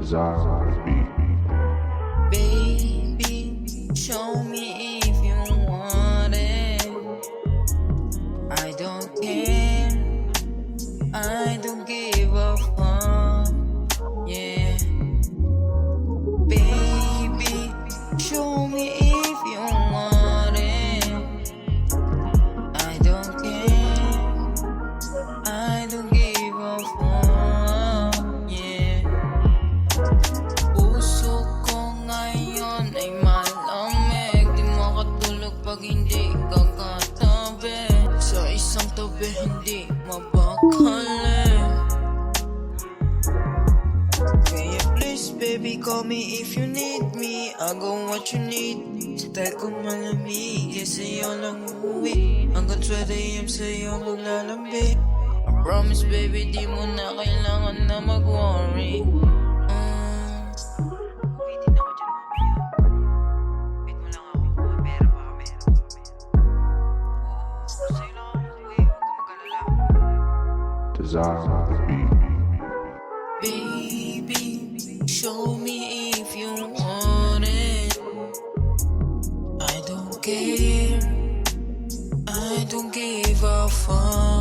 Desire on the beat. Baby, show me if you want it. I don't care, I don't give a fuck. Yeah. Baby, show me if you want it. I don't care, I don't give a fuck. Yeah. Puso ko ngayon ay malamig. Di makatulog pag hindi ka katabi. Sa isang tabi hindi mapakali. Kaya please baby call me if you need me. I go what you need. Style ko malamig, yeah, sa'yo lang uwi. Hanggang 12 AM sa'yo maglalambing. I promise baby di mo na kailangan na mag-worry. Desire on the beat. Baby, show me if you want it. I don't care, I don't give a fuck.